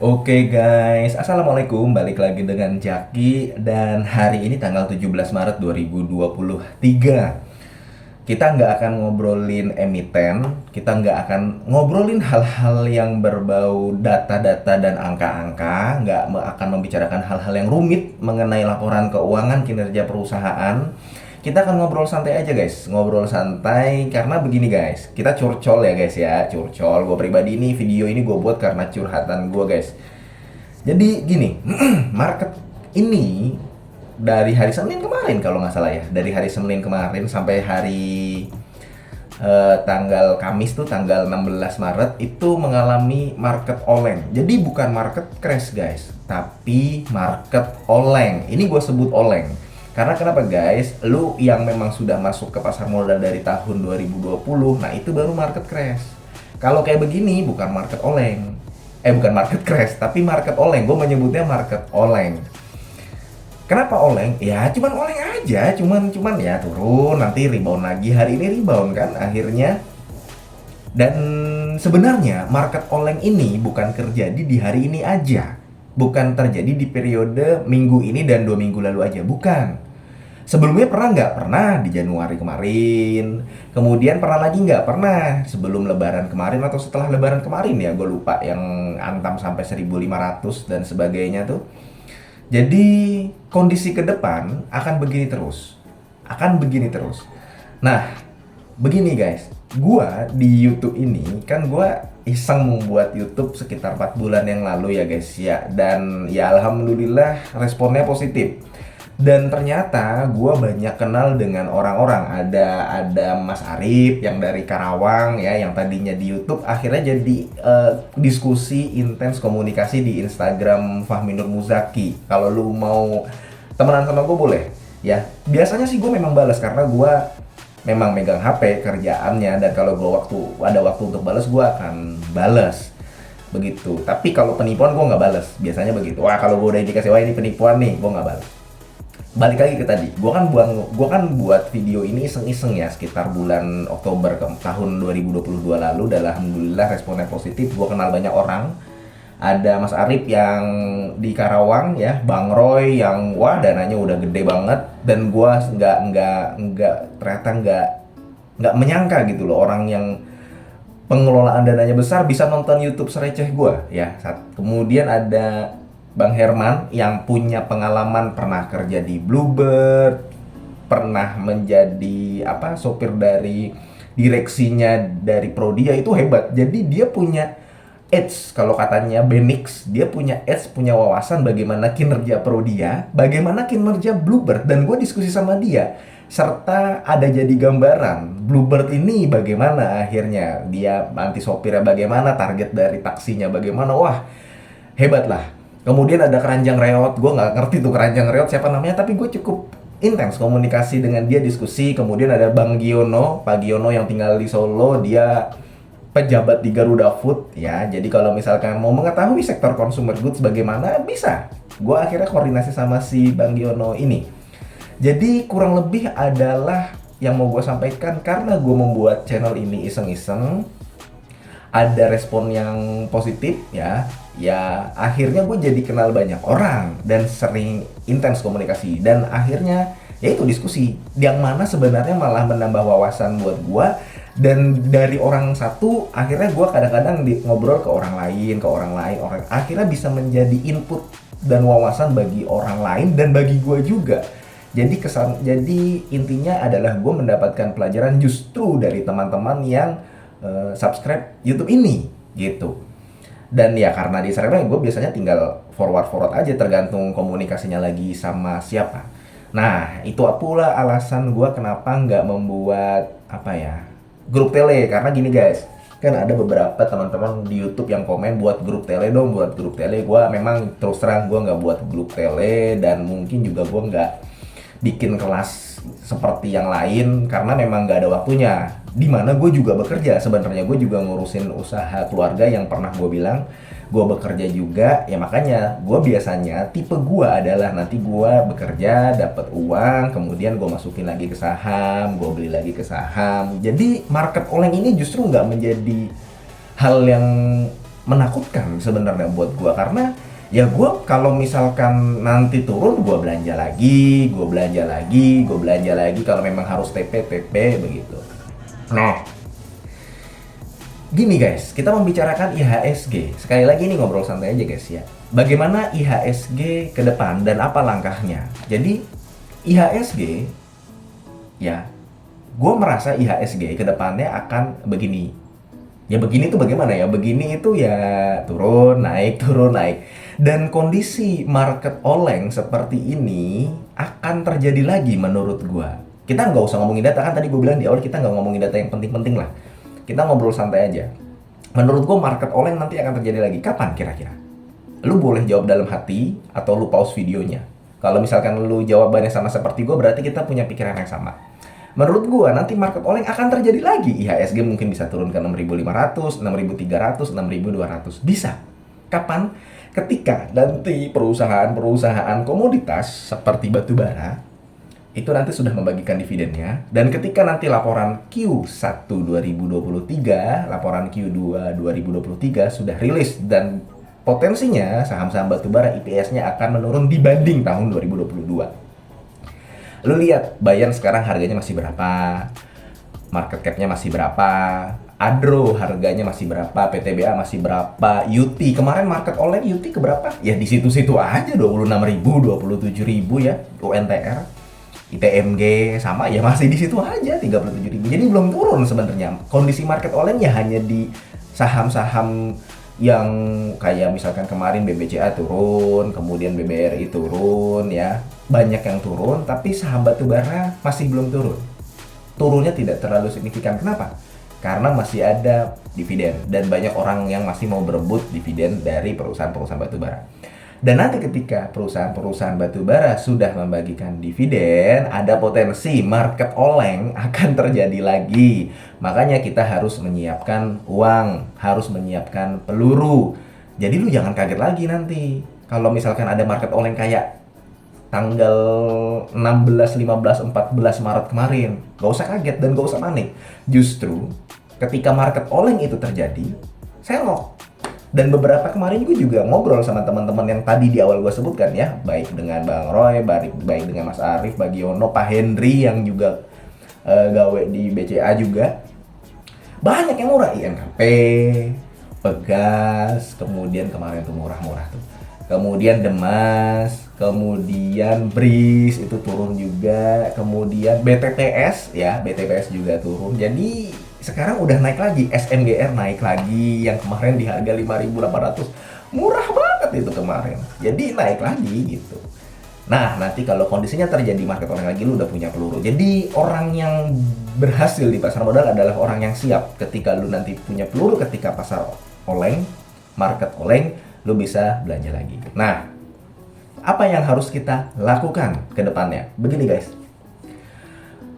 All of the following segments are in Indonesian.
Oke guys, Assalamualaikum, balik lagi dengan Jaki. Dan hari ini tanggal 17 Maret 2023. Kita nggak akan ngobrolin emiten, kita nggak akan ngobrolin hal-hal yang berbau data-data dan angka-angka, nggak akan membicarakan hal-hal yang rumit mengenai laporan keuangan kinerja perusahaan. Kita akan ngobrol santai aja guys, ngobrol santai karena begini guys, kita curcol ya guys ya, curcol. Gue pribadi ini video ini gue buat karena curhatan gue guys. Jadi gini, market ini dari hari Senin kemarin kalau nggak salah ya, dari hari Senin kemarin sampai hari tanggal Kamis tuh tanggal 16 Maret itu mengalami market oleng. Jadi bukan market crash guys, tapi market oleng. Ini gue sebut oleng. Karena kenapa guys? Lu yang memang sudah masuk ke pasar modal dari tahun 2020, nah itu baru market crash. Kalau kayak begini bukan market oleng. Bukan market crash, tapi market oleng. Gue menyebutnya market oleng. Kenapa oleng? Ya cuman oleng aja, cuman ya turun, nanti rebound lagi. Hari ini rebound kan akhirnya. Dan sebenarnya market oleng ini bukan terjadi di hari ini aja. Bukan terjadi di periode minggu ini dan 2 minggu lalu aja, bukan. Sebelumnya pernah nggak? Pernah di Januari kemarin. Kemudian pernah lagi nggak? Pernah sebelum Lebaran kemarin atau setelah Lebaran kemarin ya, gue lupa, yang antam sampai 1.500 dan sebagainya tuh. Jadi kondisi ke depan akan begini terus. Akan begini terus. Nah, begini guys. Gua di YouTube ini kan gua iseng membuat YouTube sekitar 4 bulan yang lalu ya guys ya. Dan ya alhamdulillah responnya positif. Dan ternyata gue banyak kenal dengan orang-orang. Ada Mas Arif yang dari Karawang ya, yang tadinya di YouTube akhirnya jadi diskusi intens komunikasi di Instagram Fahminur Muzaki. Kalau lu mau temenan sama gue boleh ya. Biasanya sih gue memang balas karena gue memang megang HP kerjaannya, dan kalau gue ada waktu untuk balas gue akan balas begitu. Tapi kalau penipuan gue nggak balas, biasanya begitu. Wah, kalau gue udah indikasi wah ini penipuan nih, gue nggak balas. Balik lagi ke tadi, gua kan buat video ini iseng-iseng ya sekitar bulan Oktober ke tahun 2022 lalu, dan alhamdulillah responnya positif. Gua kenal banyak orang. Ada Mas Arif yang di Karawang ya, Bang Roy yang wah dananya udah gede banget, dan gua nggak ternyata nggak menyangka gitu loh, orang yang pengelolaan dananya besar bisa nonton YouTube sereceh gua ya. Kemudian ada Bang Herman yang punya pengalaman pernah kerja di Bluebird, pernah menjadi sopir dari direksinya dari Prodia, itu hebat. Jadi dia punya edge, kalau katanya Benix, dia punya edge, punya wawasan bagaimana kinerja Prodia, bagaimana kinerja Bluebird, dan gue diskusi sama dia. Serta ada jadi gambaran Bluebird ini bagaimana akhirnya, dia nanti sopirnya bagaimana, target dari taksinya bagaimana, wah hebat lah. Kemudian ada Keranjang Reot, gue nggak ngerti tuh Keranjang Reot siapa namanya, tapi gue cukup intens komunikasi dengan dia, diskusi. Kemudian ada Bang Giono, Pak Giono yang tinggal di Solo, dia pejabat di Garuda Food ya. Jadi kalau misalkan mau mengetahui sektor consumer goods bagaimana, bisa. Gue akhirnya koordinasi sama si Bang Giono ini. Jadi kurang lebih adalah yang mau gue sampaikan, karena gue membuat channel ini iseng-iseng, ada respon yang positif ya. Ya akhirnya gue jadi kenal banyak orang dan sering intens komunikasi, dan akhirnya ya itu diskusi yang mana sebenarnya malah menambah wawasan buat gue. Dan dari orang satu akhirnya gue kadang-kadang ngobrol ke orang lain, orang akhirnya bisa menjadi input dan wawasan bagi orang lain dan bagi gue juga. Jadi intinya adalah gue mendapatkan pelajaran justru dari teman-teman yang subscribe YouTube ini gitu. Dan ya karena di Instagram gue biasanya tinggal forward aja, tergantung komunikasinya lagi sama siapa. Nah itu pula alasan gue kenapa nggak membuat grup tele. Karena gini guys, kan ada beberapa teman-teman di YouTube yang komen buat grup tele dong, buat grup tele. Gue memang terus terang gue nggak buat grup tele, dan mungkin juga gue nggak bikin kelas seperti yang lain karena memang nggak ada waktunya. Dimana gue juga bekerja, sebenarnya gue juga ngurusin usaha keluarga yang pernah gue bilang gue bekerja juga ya. Makanya gue biasanya tipe gue adalah nanti gue bekerja dapat uang, kemudian gue masukin lagi ke saham, gue beli lagi ke saham. Jadi market oleng ini justru nggak menjadi hal yang menakutkan sebenarnya buat gue, karena ya gue kalau misalkan nanti turun gue belanja lagi, gue belanja lagi, gue belanja lagi kalau memang harus TP begitu. Nah, gini guys, kita membicarakan IHSG. Sekali lagi ini ngobrol santai aja guys ya. Bagaimana IHSG ke depan dan apa langkahnya? Jadi IHSG ya, gue merasa IHSG ke depannya akan begini. Ya begini tuh bagaimana ya? Begini itu ya turun, naik, turun, naik. Dan kondisi market oleng seperti ini akan terjadi lagi menurut gua. Kita nggak usah ngomongin data, kan tadi gue bilang di awal kita nggak ngomongin data yang penting-penting lah. Kita ngobrol santai aja. Menurut gua market oleng nanti akan terjadi lagi. Kapan kira-kira? Lu boleh jawab dalam hati atau lu pause videonya. Kalau misalkan lu jawabannya sama seperti gua, berarti kita punya pikiran yang sama. Menurut gua nanti market oleng akan terjadi lagi. IHSG mungkin bisa turun ke 6.500, 6.300, 6.200. Bisa. Kapan? Ketika nanti perusahaan-perusahaan komoditas seperti batu bara itu nanti sudah membagikan dividennya, dan ketika nanti laporan Q1 2023, laporan Q2 2023 sudah rilis, dan potensinya saham-saham batubara IPS-nya akan menurun dibanding tahun 2022. Lu lihat Bayan sekarang harganya masih berapa, market cap-nya masih berapa, Adro harganya masih berapa, PTBA masih berapa, UT kemarin market oleng UT ke berapa? Ya di situ-situ aja 26.000, 27.000 ya, UNTR, ITMG sama ya masih di situ aja 37.000. Jadi belum turun sebenarnya. Kondisi market oleng ya hanya di saham-saham yang kayak misalkan kemarin BBCA turun, kemudian BBRI turun ya. Banyak yang turun, tapi saham batubara masih belum turun. Turunnya tidak terlalu signifikan. Kenapa? Karena masih ada dividen dan banyak orang yang masih mau berebut dividen dari perusahaan-perusahaan batubara. Dan nanti ketika perusahaan-perusahaan batubara sudah membagikan dividen, ada potensi market oleng akan terjadi lagi. Makanya kita harus menyiapkan uang, harus menyiapkan peluru. Jadi lu jangan kaget lagi nanti kalau misalkan ada market oleng kayak tanggal 16, 15, 14 Maret kemarin. Gak usah kaget dan gak usah panik. Justru ketika market oleng itu terjadi, selok. Dan beberapa kemarin gue juga ngobrol sama teman-teman yang tadi di awal gue sebutkan ya, baik dengan Bang Roy, baik dengan Mas Arief, Bagiono, Pak Henry yang juga gawe di BCA juga. Banyak yang murah, INKP, Pegas, kemudian kemarin tuh murah-murah tuh. Kemudian Demas, kemudian BRIS itu turun juga, kemudian BTPS ya, BTPS juga turun. Jadi sekarang udah naik lagi, SMGR naik lagi yang kemarin di harga 5.800. Murah banget itu kemarin. Jadi naik lagi gitu. Nah, nanti kalau kondisinya terjadi market oleng lagi, lu udah punya peluru. Jadi orang yang berhasil di pasar modal adalah orang yang siap ketika lu nanti punya peluru ketika pasar oleng, market oleng, lu bisa belanja lagi. Nah, apa yang harus kita lakukan ke depannya? Begini guys,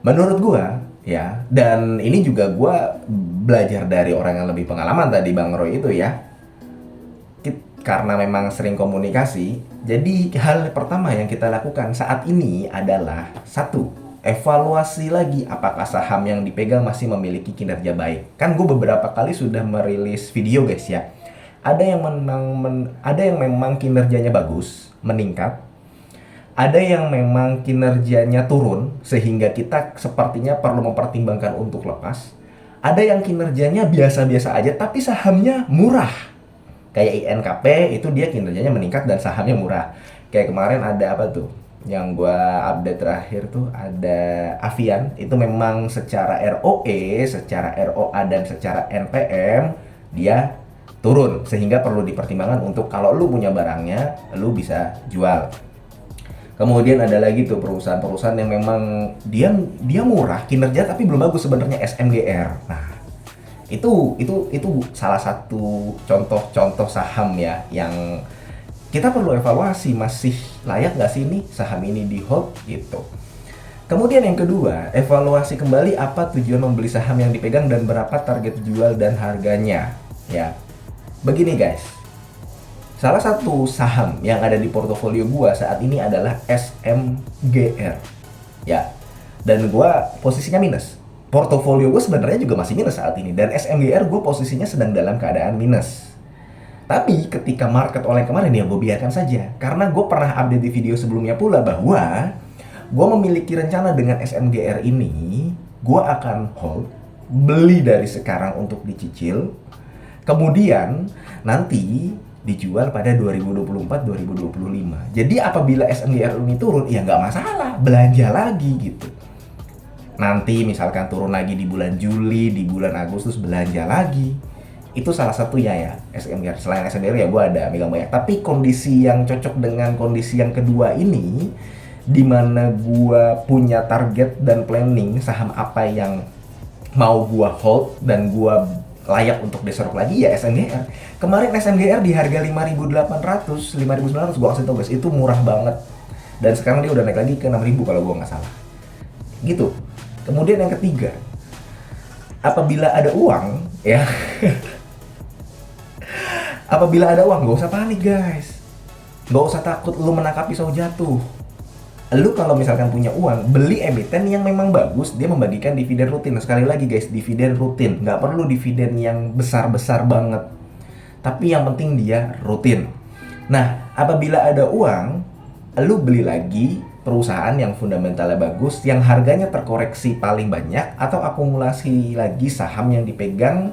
menurut gua ya, dan ini juga gua belajar dari orang yang lebih pengalaman tadi, Bang Roy itu ya, karena memang sering komunikasi. Jadi hal pertama yang kita lakukan saat ini adalah satu, evaluasi lagi apakah saham yang dipegang masih memiliki kinerja baik. Kan gue beberapa kali sudah merilis video guys ya. Ada yang memang kinerjanya bagus, meningkat. Ada yang memang kinerjanya turun sehingga kita sepertinya perlu mempertimbangkan untuk lepas. Ada yang kinerjanya biasa-biasa aja tapi sahamnya murah. Kayak INKP itu dia kinerjanya meningkat dan sahamnya murah. Kayak kemarin ada apa tuh? Yang gua update terakhir tuh ada Avian, itu memang secara ROE, secara ROA dan secara NPM dia turun sehingga perlu dipertimbangkan untuk kalau lu punya barangnya lu bisa jual. Kemudian ada lagi tuh perusahaan-perusahaan yang memang dia murah kinerja tapi belum bagus sebenarnya, SMGR. Nah, itu salah satu contoh-contoh saham ya yang kita perlu evaluasi, masih layak nggak sih ini saham ini di hold gitu. Kemudian yang kedua, evaluasi kembali apa tujuan membeli saham yang dipegang dan berapa target jual dan harganya ya. Begini guys, salah satu saham yang ada di portofolio gua saat ini adalah SMGR ya, dan gua posisinya minus. Portofolio gue sebenarnya juga masih minus saat ini, dan SMGR gue posisinya sedang dalam keadaan minus. Tapi ketika market oleng kemarin ya gue biarkan saja. Karena gue pernah update di video sebelumnya pula bahwa gue memiliki rencana dengan SMGR ini, gue akan hold, beli dari sekarang untuk dicicil, kemudian nanti dijual pada 2024-2025. Jadi apabila SMGR ini turun, ya nggak masalah, belanja lagi gitu. Nanti misalkan turun lagi di bulan Juli, di bulan Agustus belanja lagi. Itu salah satunya ya, SMGR. Selain SMGR ya gue ada megang banyak. Tapi kondisi yang cocok dengan kondisi yang kedua ini, di mana gue punya target dan planning saham apa yang mau gue hold dan gue layak untuk diserok lagi ya SMGR. Kemarin SMGR di harga 5.800, 5.900 gue kasih tau guys, itu murah banget. Dan sekarang dia udah naik lagi ke 6.000 kalau gue nggak salah. Gitu. Kemudian yang ketiga, apabila ada uang ya, apabila ada uang gak usah panik guys, gak usah takut lu menangkap pisau jatuh. Lu kalau misalkan punya uang, beli emiten yang memang bagus, dia membagikan dividen rutin. Nah, sekali lagi guys, dividen rutin, nggak perlu dividen yang besar-besar banget, tapi yang penting dia rutin. Nah, apabila ada uang, lu beli lagi perusahaan yang fundamentalnya bagus, yang harganya terkoreksi paling banyak, atau akumulasi lagi saham yang dipegang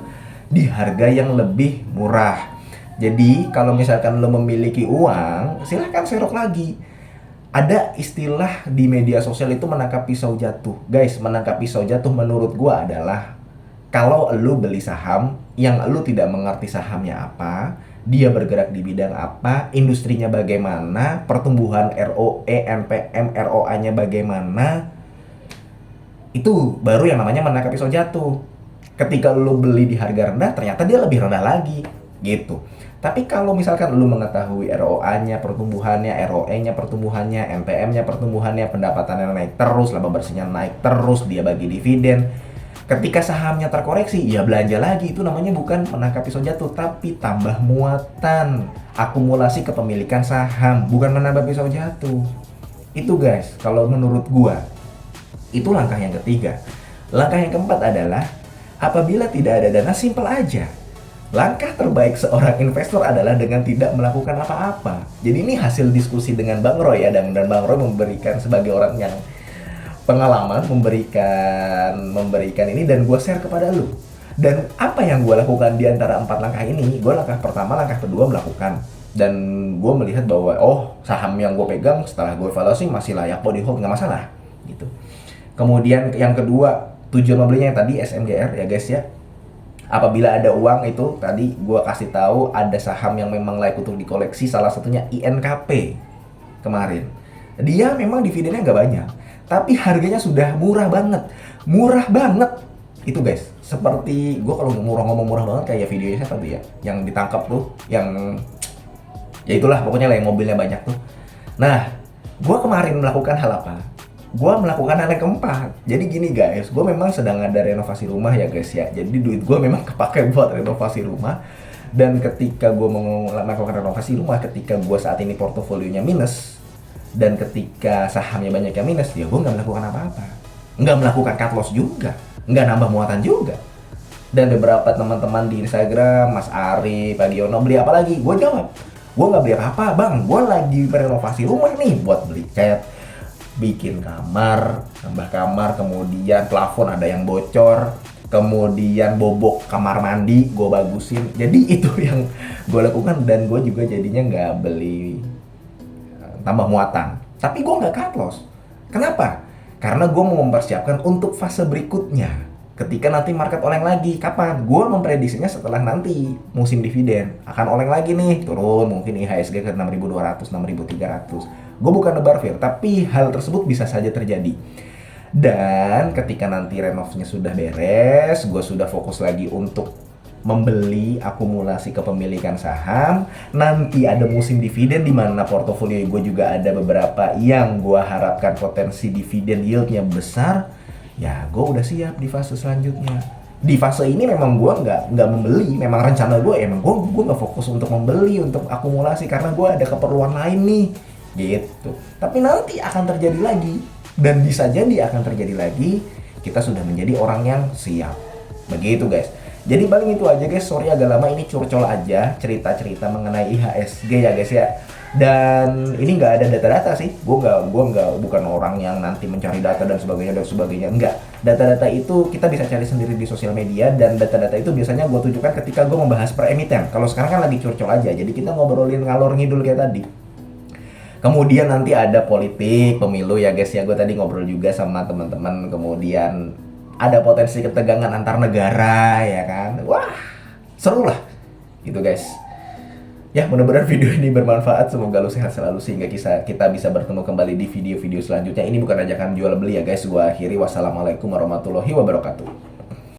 di harga yang lebih murah. Jadi kalau misalkan lo memiliki uang, silahkan serok lagi. Ada istilah di media sosial itu menangkap pisau jatuh. Guys, menangkap pisau jatuh menurut gua adalah kalau lo beli saham yang lo tidak mengerti sahamnya apa, dia bergerak di bidang apa, industrinya bagaimana, pertumbuhan ROE, NPM, ROA-nya bagaimana, itu baru yang namanya menangkap pisau jatuh. Ketika lo beli di harga rendah, ternyata dia lebih rendah lagi, gitu. Tapi kalau misalkan lu mengetahui ROA-nya, pertumbuhannya, ROE-nya, pertumbuhannya, NPM-nya, pertumbuhannya, pendapatannya naik terus, laba bersihnya naik terus, dia bagi dividen. Ketika sahamnya terkoreksi, ya belanja lagi. Itu namanya bukan menangkap pisau jatuh, tapi tambah muatan, akumulasi kepemilikan saham, bukan menambah pisau jatuh. Itu guys, kalau menurut gua, itu langkah yang ketiga. Langkah yang keempat adalah, apabila tidak ada dana, simpel aja. Langkah terbaik seorang investor adalah dengan tidak melakukan apa-apa. Jadi ini hasil diskusi dengan Bang Roy ya, dan Bang Roy memberikan sebagai orang yang pengalaman, memberikan ini, dan gue share kepada lu. Dan apa yang gue lakukan di antara 4 langkah ini, gue langkah pertama, langkah kedua melakukan. Dan gue melihat bahwa saham yang gue pegang setelah gue evaluasi masih layak kok di hold, nggak masalah gitu. Kemudian yang kedua, tujuan membelinya yang tadi SMGR ya guys ya. Apabila ada uang, itu tadi gue kasih tahu ada saham yang memang layak untuk dikoleksi, salah satunya INKP kemarin. Dia memang dividennya nggak banyak, tapi harganya sudah murah banget itu guys. Seperti gue kalau ngomong murah banget kayak videonya tadi ya, yang ditangkap tuh, yang ya itulah pokoknya lah yang mobilnya banyak tuh. Nah, gue kemarin melakukan hal apa? Gue melakukan hal yang keempat. Jadi gini guys, gue memang sedang ada renovasi rumah ya guys ya. Jadi duit gue memang kepake buat renovasi rumah. Dan ketika gue mau melakukan renovasi rumah, ketika gue saat ini portofolionya minus, dan ketika sahamnya banyak yang minus, ya gue nggak melakukan apa-apa. Nggak melakukan cut loss juga, nggak nambah muatan juga. Dan beberapa teman-teman di Instagram, Mas Ari, Pak Giono, beli apa lagi? Gue jawab, gue nggak beli apa-apa bang, gue lagi renovasi rumah nih buat beli cat, bikin kamar, tambah kamar, kemudian plafon ada yang bocor, kemudian bobok kamar mandi gue bagusin. Jadi itu yang gue lakukan, dan gue juga jadinya nggak beli tambah muatan, tapi gue nggak cut loss. Kenapa? Karena gue mau mempersiapkan untuk fase berikutnya. Ketika nanti market oleng lagi, kapan? Gue memprediksinya setelah nanti musim dividen akan oleng lagi nih, turun mungkin IHSG ke 6.200, 6.300. Gue bukan nebar fear, tapi hal tersebut bisa saja terjadi. Dan ketika nanti renovnya sudah beres, gue sudah fokus lagi untuk membeli akumulasi kepemilikan saham. Nanti ada musim dividen di mana portofolio gue juga ada beberapa yang gue harapkan potensi dividen yieldnya besar. Ya gue udah siap di fase selanjutnya. Di fase ini memang gue nggak membeli, memang rencana gue emang gue nggak fokus untuk membeli, untuk akumulasi, karena gue ada keperluan lain nih gitu. Tapi nanti akan terjadi lagi, dan bisa jadi akan terjadi lagi. Kita sudah menjadi orang yang siap. Begitu guys. Jadi paling itu aja guys, sorry agak lama, ini curcol aja cerita-cerita mengenai IHSG ya guys ya. Dan ini nggak ada data-data sih, gue nggak bukan orang yang nanti mencari data dan sebagainya, enggak. Data-data itu kita bisa cari sendiri di sosial media, dan data-data itu biasanya gue tunjukkan ketika gue membahas per emiten. Kalau sekarang kan lagi curcol aja, jadi kita ngobrolin ngalor ngidul kayak tadi. Kemudian nanti ada politik, pemilu ya guys ya, gue tadi ngobrol juga sama teman-teman. Kemudian ada potensi ketegangan antar negara ya kan, wah seru lah gitu guys. Ya, mudah-mudahan video ini bermanfaat. Semoga lu sehat selalu sehingga kita bisa bertemu kembali di video-video selanjutnya. Ini bukan ajakan jual beli ya guys. Gua akhiri. Wassalamualaikum warahmatullahi wabarakatuh.